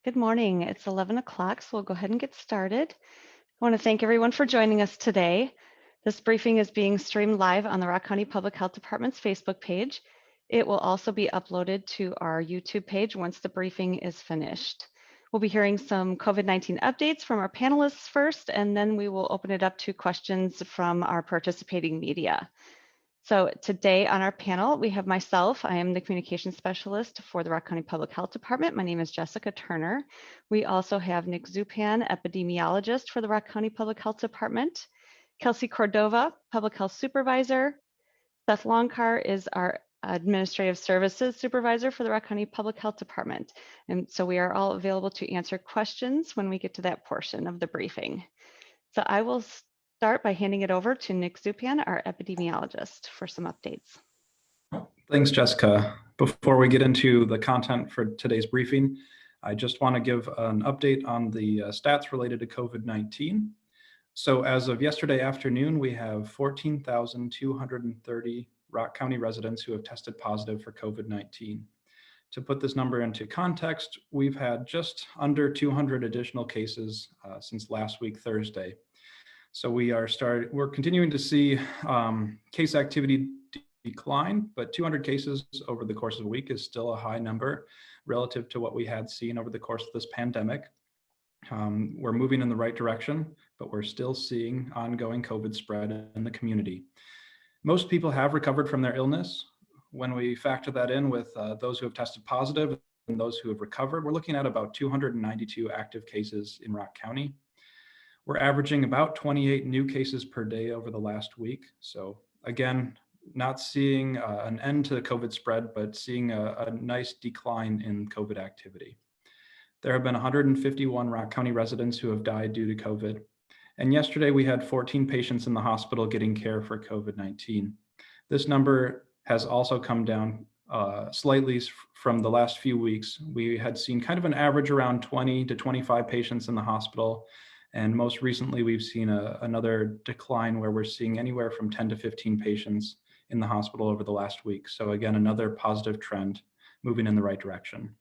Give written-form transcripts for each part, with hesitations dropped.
Good morning. It's 11 o'clock, so we'll go ahead and get started. I want to thank everyone for joining us today. This briefing is being streamed live on the Rock County Public Health Department's Facebook page. It will also be uploaded to our YouTube page once the briefing is finished. We'll be hearing some COVID-19 updates from our panelists first, and then we will open it up to questions from our participating media. So today on our panel, we have myself. I am the communications specialist for the Rock County Public Health Department. My name is Jessica Turner. We also have Nick Zupan, epidemiologist for the Rock County Public Health Department. Kelsey Cordova, public health supervisor. Seth Longcar is our administrative services supervisor for the Rock County Public Health Department. And so we are all available to answer questions when we get to that portion of the briefing. So I will start by handing it over to Nick Zupan, our epidemiologist, for some updates. Thanks, Jessica. Before we get into the content for today's briefing, I just want to give an update on the stats related to COVID-19. So as of yesterday afternoon, we have 14,230 Rock County residents who have tested positive for COVID-19. To put this number into context, we've had just under 200 additional cases since last week, Thursday. So we're continuing to see case activity decline, but 200 cases over the course of a week is still a high number relative to what we had seen over the course of this pandemic. We're moving in the right direction, but we're still seeing ongoing COVID spread in the community. Most people have recovered from their illness. When we factor that in with those who have tested positive and those who have recovered, we're looking at about 292 active cases in Rock County. We're averaging about 28 new cases per day over the last week. So again, not seeing an end to the COVID spread, but seeing a nice decline in COVID activity. There have been 151 Rock County residents who have died due to COVID. And yesterday we had 14 patients in the hospital getting care for COVID-19. This number has also come down slightly from the last few weeks. We had seen kind of an average around 20 to 25 patients in the hospital. And most recently, we've seen another decline where we're seeing anywhere from 10 to 15 patients in the hospital over the last week. So again, another positive trend moving in the right direction.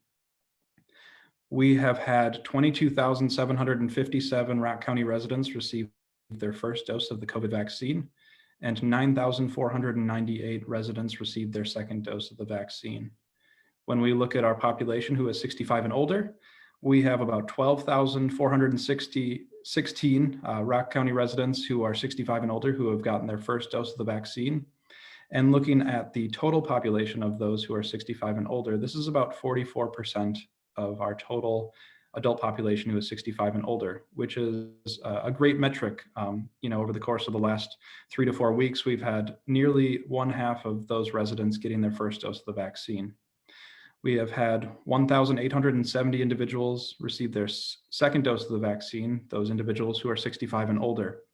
We have had 22,757 Rock County residents receive their first dose of the COVID vaccine, and 9,498 residents received their second dose of the vaccine. When we look at our population who is 65 and older, we have about 12,416 Rock County residents who are 65 and older who have gotten their first dose of the vaccine. And looking at the total population of those who are 65 and older, this is about 44% of our total adult population who is 65 and older, which is a great metric. Over the course of the last 3 to 4 weeks, we've had nearly 1/2 of those residents getting their first dose of the vaccine. We have had 1,870 individuals receive their second dose of the vaccine, those individuals who are 65 and older.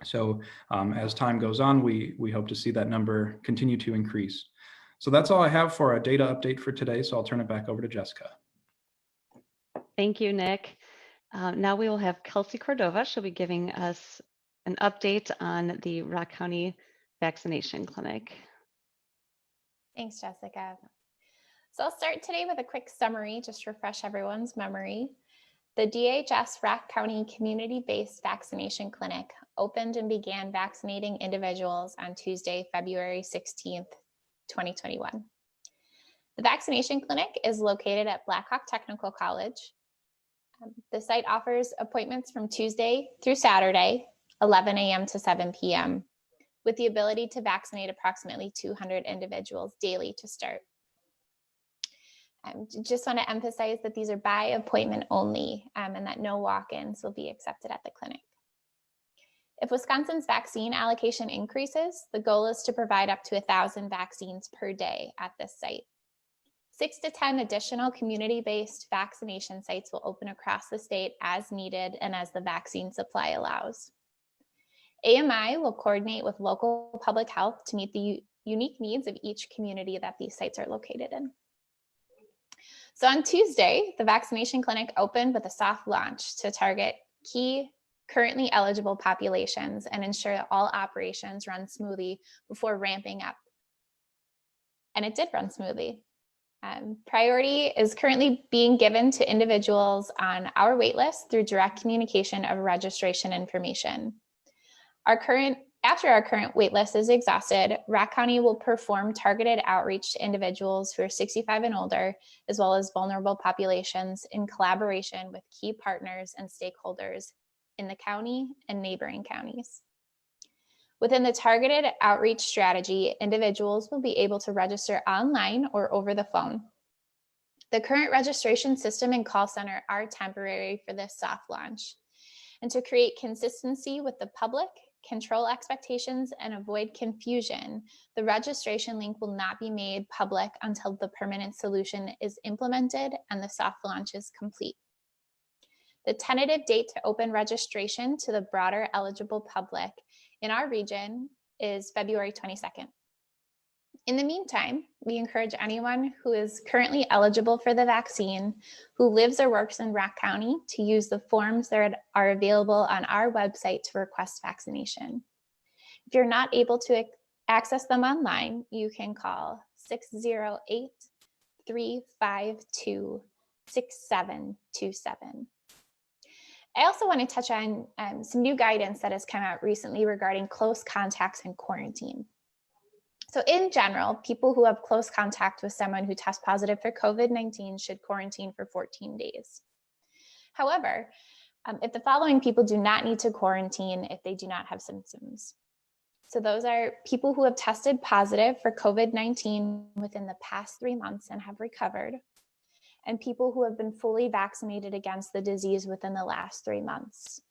So as time goes on, we hope to see that number continue to increase. So that's all I have for a data update for today. So I'll turn it back over to Jessica. Thank you, Nick. Now we will have Kelsey Cordova. She'll be giving us an update on the Rock County Vaccination Clinic. Thanks, Jessica. So I'll start today with a quick summary, just to refresh everyone's memory. The DHS Rock County Community-Based Vaccination Clinic opened and began vaccinating individuals on Tuesday, February 16th, 2021. The vaccination clinic is located at Blackhawk Technical College. The site offers appointments from Tuesday through Saturday, 11 a.m. to 7 p.m., with the ability to vaccinate approximately 200 individuals daily to start. Just want to emphasize that these are by appointment only, and that no walk-ins will be accepted at the clinic. If Wisconsin's vaccine allocation increases, the goal is to provide up to 1,000 vaccines per day at this site. 6 to 10 additional community-based vaccination sites will open across the state as needed and as the vaccine supply allows. AMI will coordinate with local public health to meet the unique needs of each community that these sites are located in. So on Tuesday, the vaccination clinic opened with a soft launch to target key currently eligible populations and ensure that all operations run smoothly before ramping up. And it did run smoothly. Priority is currently being given to individuals on our waitlist through direct communication of registration information. After our current waitlist is exhausted, Rock County will perform targeted outreach to individuals who are 65 and older, as well as vulnerable populations in collaboration with key partners and stakeholders in the county and neighboring counties. Within the targeted outreach strategy, individuals will be able to register online or over the phone. The current registration system and call center are temporary for this soft launch. And to create consistency with the public, control expectations, and avoid confusion, the registration link will not be made public until the permanent solution is implemented and the soft launch is complete. The tentative date to open registration to the broader eligible public in our region is February 22nd. In the meantime, we encourage anyone who is currently eligible for the vaccine, who lives or works in Rock County, to use the forms that are available on our website to request vaccination. If you're not able to access them online, you can call 608-352-6727. I also want to touch on some new guidance that has come out recently regarding close contacts and quarantine. So in general, people who have close contact with someone who tests positive for COVID-19 should quarantine for 14 days. However, if the following people do not need to quarantine if they do not have symptoms. So those are people who have tested positive for COVID-19 within the past 3 months and have recovered, and people who have been fully vaccinated against the disease within the last 3 months.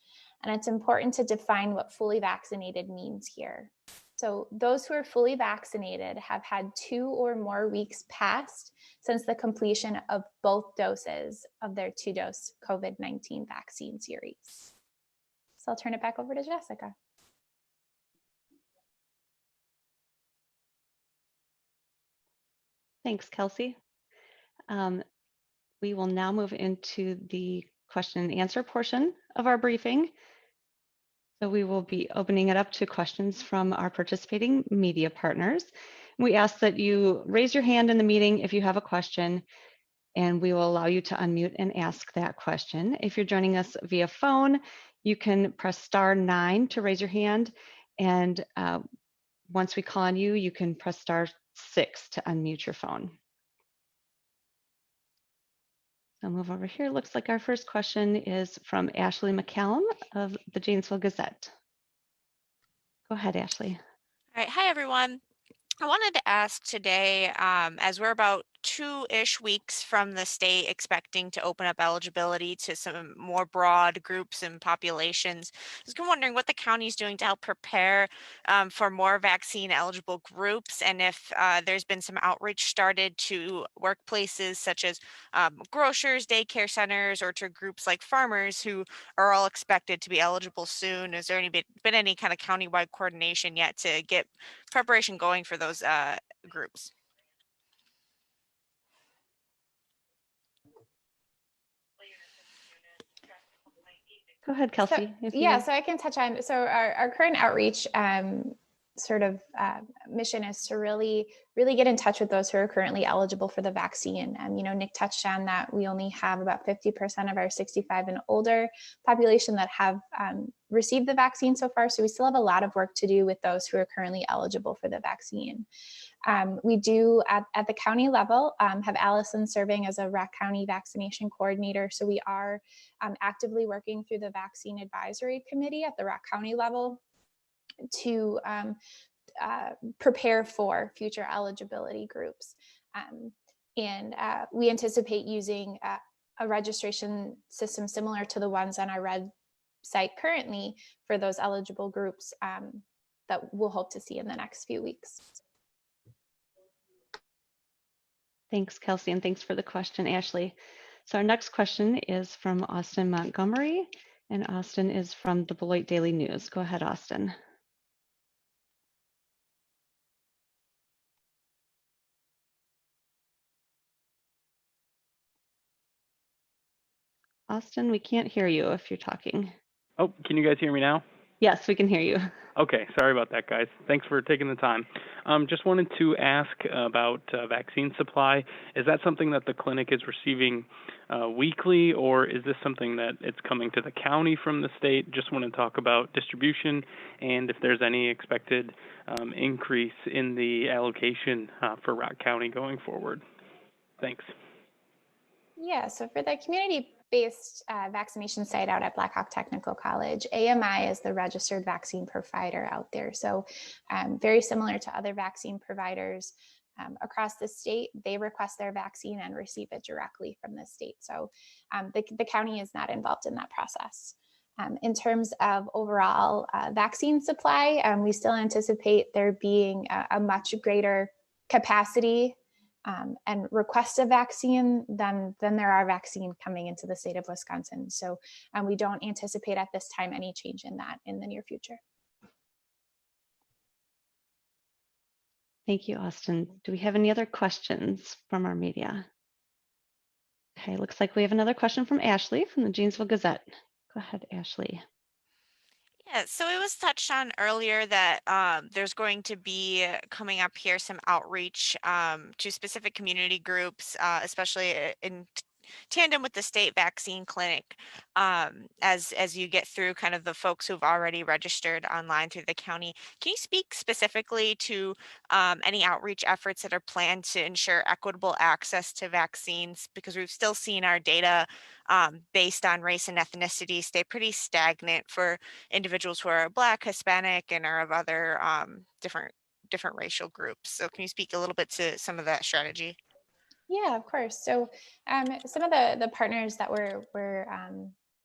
And it's important to define what fully vaccinated means here. So those who are fully vaccinated have had 2 or more weeks passed since the completion of both doses of their 2-dose COVID-19 vaccine series. So I'll turn it back over to Jessica. Thanks, Kelsey. We will now move into the question and answer portion of our briefing. So we will be opening it up to questions from our participating media partners. We ask that you raise your hand in the meeting if you have a question, and we will allow you to unmute and ask that question. If you're joining us via phone, you can press *9 to raise your hand, and once we call on you, you can press *6 to unmute your phone. I'll move over here. Looks like our first question is from Ashley McCallum of the Janesville Gazette. Go ahead, Ashley. All right. Hi, everyone. I wanted to ask today, as we're about 2-ish weeks from the state expecting to open up eligibility to some more broad groups and populations, I was wondering what the county is doing to help prepare for more vaccine eligible groups, and if there's been some outreach started to workplaces such as grocers, daycare centers, or to groups like farmers who are all expected to be eligible soon. Is there been any kind of countywide coordination yet to get preparation going for those groups? Go ahead, Kelsey. So I can touch on, so our current outreach mission is to really get in touch with those who are currently eligible for the vaccine. Nick touched on that we only have about 50% of our 65 and older population that have received the vaccine so far. So we still have a lot of work to do with those who are currently eligible for the vaccine. We do at the county level have Allison serving as a Rock County vaccination coordinator. So we are actively working through the vaccine advisory committee at the Rock County level to prepare for future eligibility groups. We anticipate using a registration system similar to the ones on our website currently for those eligible groups that we'll hope to see in the next few weeks. Thanks, Kelsey, and thanks for the question, Ashley. So our next question is from Austin Montgomery, and Austin is from the Beloit Daily News. Go ahead, Austin. Austin, we can't hear you if you're talking. Oh, can you guys hear me now? Yes, we can hear you. Okay, sorry about that, guys. Thanks for taking the time. Just wanted to ask about vaccine supply. Is that something that the clinic is receiving weekly, or is this something that it's coming to the county from the state? Just want to talk about distribution and if there's any expected increase in the allocation for Rock County going forward. Thanks. Yeah, so for the community-based vaccination site out at Blackhawk Technical College, AMI is the registered vaccine provider out there. So very similar to other vaccine providers across the state, they request their vaccine and receive it directly from the state. So the county is not involved in that process. In terms of overall vaccine supply, we still anticipate there being a much greater capacity and request a vaccine than there are vaccine coming into the state of Wisconsin. So we don't anticipate at this time any change in that in the near future. Thank you, Austin. Do we have any other questions from our media? Okay, looks like we have another question from Ashley from the Janesville Gazette. Go ahead, Ashley. Yeah, so it was touched on earlier that there's going to be coming up here some outreach to specific community groups, especially in tandem with the state vaccine clinic, as you get through kind of the folks who've already registered online through the county. Can you speak specifically to any outreach efforts that are planned to ensure equitable access to vaccines? Because we've still seen our data based on race and ethnicity stay pretty stagnant for individuals who are Black, Hispanic, and are of other different racial groups. So can you speak a little bit to some of that strategy? Yeah, of course. So some of the partners that we're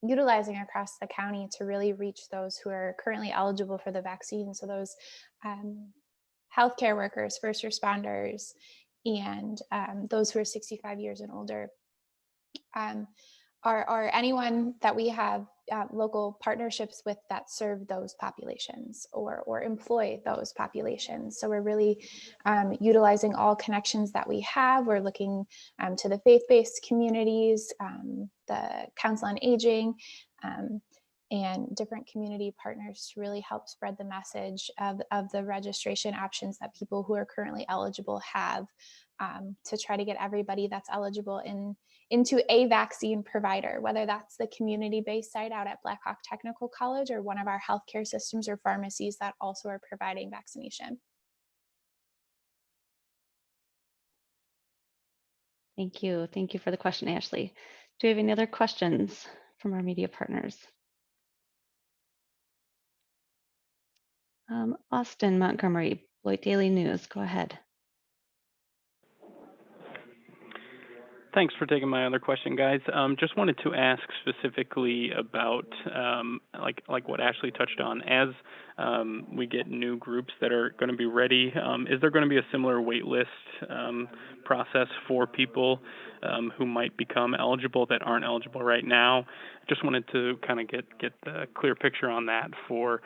utilizing across the county to really reach those who are currently eligible for the vaccine. So those healthcare workers, first responders, and those who are 65 years and older, are anyone that we have local partnerships with that serve those populations or employ those populations. So we're really utilizing all connections that we have. We're looking to the faith-based communities, the Council on Aging, and different community partners to really help spread the message of the registration options that people who are currently eligible have, to try to get everybody that's eligible into a vaccine provider, whether that's the community-based site out at Blackhawk Technical College or one of our healthcare systems or pharmacies that also are providing vaccination. Thank you. Thank you for the question, Ashley. Do we have any other questions from our media partners? Austin Montgomery, Beloit Daily News, go ahead. Thanks for taking my other question, guys. Just wanted to ask specifically about like what Ashley touched on. As we get new groups that are going to be ready, is there going to be a similar wait list process for people who might become eligible that aren't eligible right now? Just wanted to kind of get the clear picture on that for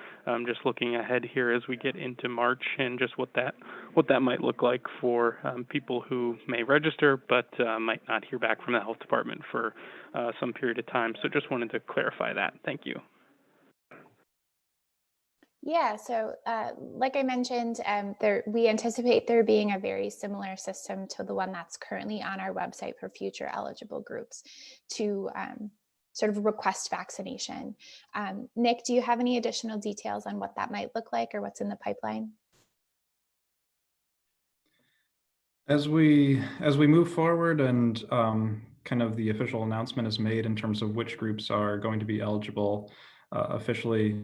just looking ahead here as we get into March, and just what that might look like for people who may register but might not hear back from the health department for some period of time. So just wanted to clarify that. Thank you. Yeah, so like I mentioned, we anticipate there being a very similar system to the one that's currently on our website for future eligible groups to sort of request vaccination. Nick, do you have any additional details on what that might look like or what's in the pipeline? As we move forward and kind of the official announcement is made in terms of which groups are going to be eligible officially,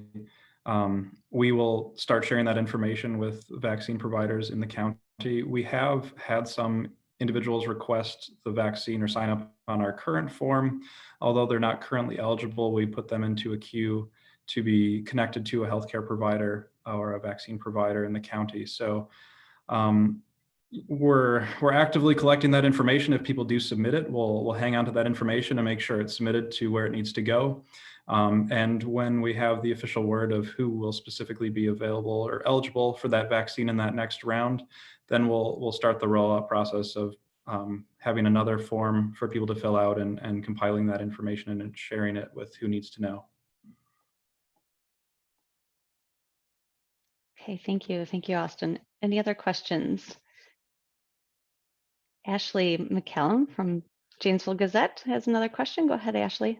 we will start sharing that information with vaccine providers in the county. We have had some individuals request the vaccine or sign up on our current form. Although they're not currently eligible, we put them into a queue to be connected to a healthcare provider or a vaccine provider in the county. So we're actively collecting that information. If people do submit it, we'll hang on to that information and make sure it's submitted to where it needs to go. And when we have the official word of who will specifically be available or eligible for that vaccine in that next round, then we'll start the rollout process of having another form for people to fill out and compiling that information and sharing it with who needs to know. Okay, thank you. Thank you, Austin. Any other questions? Ashley McCallum from Janesville Gazette has another question. Go ahead, Ashley.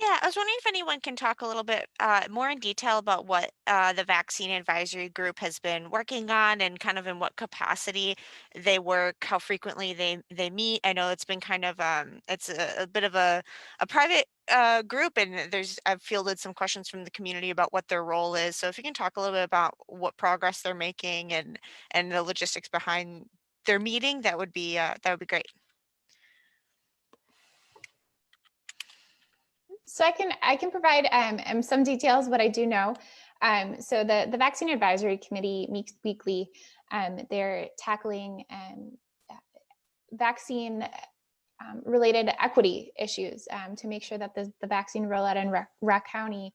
Yeah, I was wondering if anyone can talk a little bit more in detail about what the vaccine advisory group has been working on and kind of in what capacity they work, how frequently they meet. I know it's been kind of it's a bit of a private group, and I've fielded some questions from the community about what their role is. So if you can talk a little bit about what progress they're making and the logistics behind their meeting, that would be great. So I can provide some details, what I do know. So the Vaccine Advisory Committee meets weekly. They're tackling vaccine related equity issues to make sure that the vaccine rollout in Rock County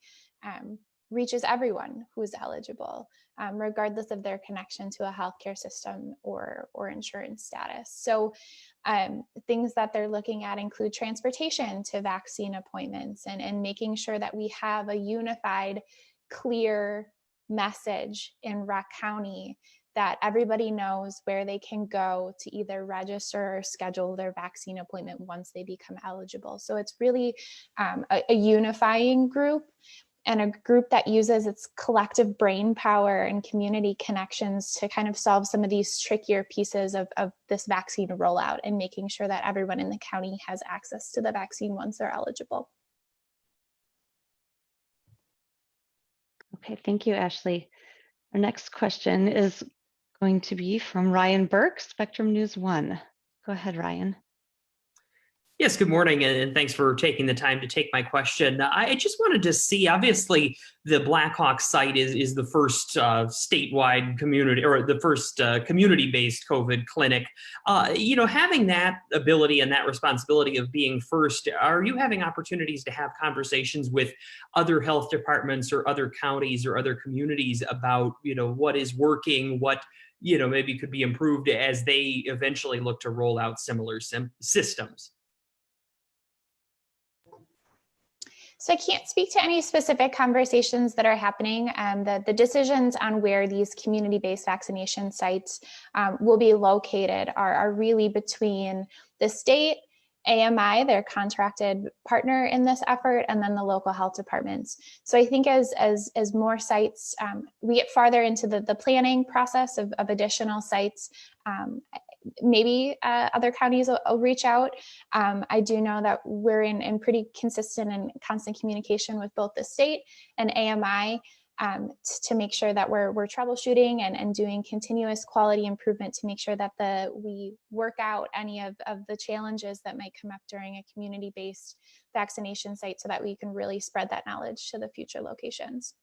reaches everyone who is eligible, regardless of their connection to a healthcare system or insurance status. So things that they're looking at include transportation to vaccine appointments and making sure that we have a unified, clear message in Rock County that everybody knows where they can go to either register or schedule their vaccine appointment once they become eligible. So it's really a unifying group and a group that uses its collective brain power and community connections to kind of solve some of these trickier pieces of this vaccine rollout and making sure that everyone in the county has access to the vaccine once they're eligible. Okay, thank you, Ashley. Our next question is going to be from Ryan Burke, Spectrum News 1. Go ahead, Ryan. Yes, good morning, and thanks for taking the time to take my question. I just wanted to see, obviously, the Blackhawk site is the first statewide community, or the first community-based COVID clinic. Having that ability and that responsibility of being first, are you having opportunities to have conversations with other health departments or other counties or other communities about, what is working, what maybe could be improved as they eventually look to roll out similar systems? So I can't speak to any specific conversations that are happening. The decisions on where these community-based vaccination sites will be located are really between the state, AMI, their contracted partner in this effort, and then the local health departments. So I think as more sites, we get farther into the planning process of additional sites, maybe other counties will reach out. I do know that we're in pretty consistent and constant communication with both the state and AMI to make sure that we're troubleshooting and doing continuous quality improvement to make sure that we work out any of the challenges that might come up during a community-based vaccination site so that we can really spread that knowledge to the future locations.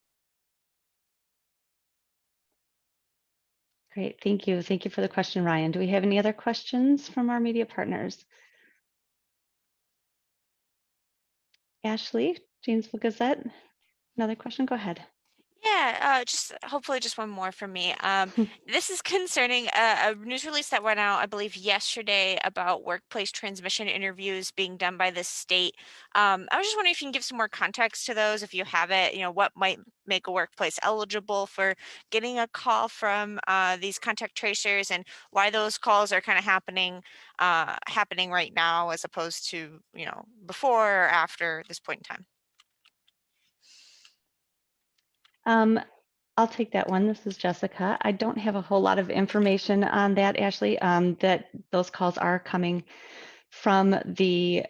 Great, thank you. Thank you for the question, Ryan. Do we have any other questions from our media partners? Ashley, Janesville Gazette, another question, go ahead. Yeah, hopefully just one more from me. This is concerning a news release that went out, I believe, yesterday about workplace transmission interviews being done by the state. I was just wondering if you can give some more context to those, if you have it. What might make a workplace eligible for getting a call from these contact tracers, and why those calls are kind of happening right now as opposed to before or after this point in time. I'll take that one. This is Jessica. I don't have a whole lot of information on that, Ashley, that those calls are coming from the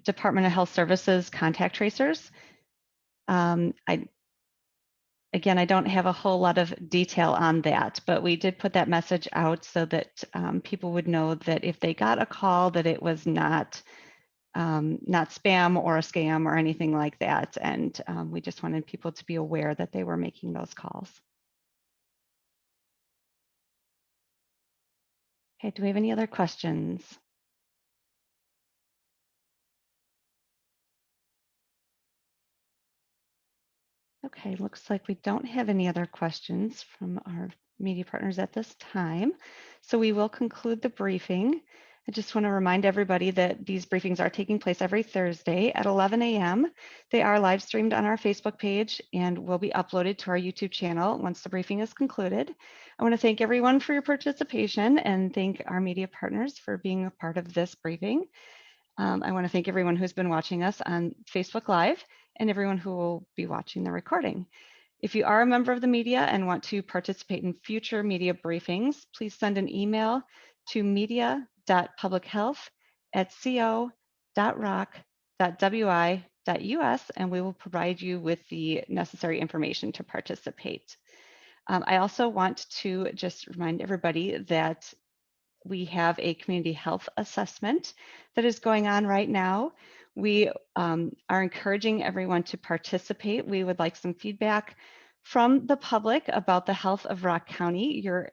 Department of Health Services contact tracers. I don't have a whole lot of detail on that, but we did put that message out so that people would know that if they got a call, that it was not spam or a scam or anything like that. And we just wanted people to be aware that they were making those calls. Okay, do we have any other questions? Okay, looks like we don't have any other questions from our media partners at this time. So we will conclude the briefing. I just want to remind everybody that these briefings are taking place every Thursday at 11 a.m. They are live streamed on our Facebook page and will be uploaded to our YouTube channel once the briefing is concluded. I want to thank everyone for your participation and thank our media partners for being a part of this briefing. I want to thank everyone who's been watching us on Facebook Live and everyone who will be watching the recording. If you are a member of the media and want to participate in future media briefings, please send an email to media.publichealth@co.rock.wi.us and we will provide you with the necessary information to participate. I also want to just remind everybody that we have a community health assessment that is going on right now. We are encouraging everyone to participate. We would like some feedback from the public about the health of Rock County. Your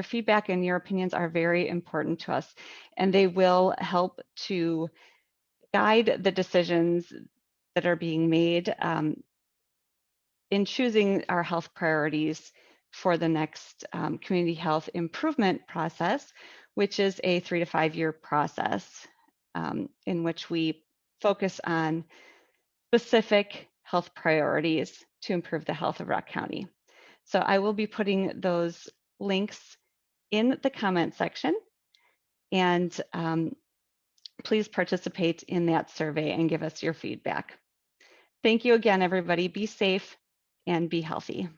feedback and your opinions are very important to us, and they will help to guide the decisions that are being made in choosing our health priorities for the next community health improvement process, which is a 3 to 5 year process in which we focus on specific health priorities to improve the health of Rock County. So I will be putting those links in the comment section, and please participate in that survey and give us your feedback. Thank you again, everybody. Be safe and be healthy.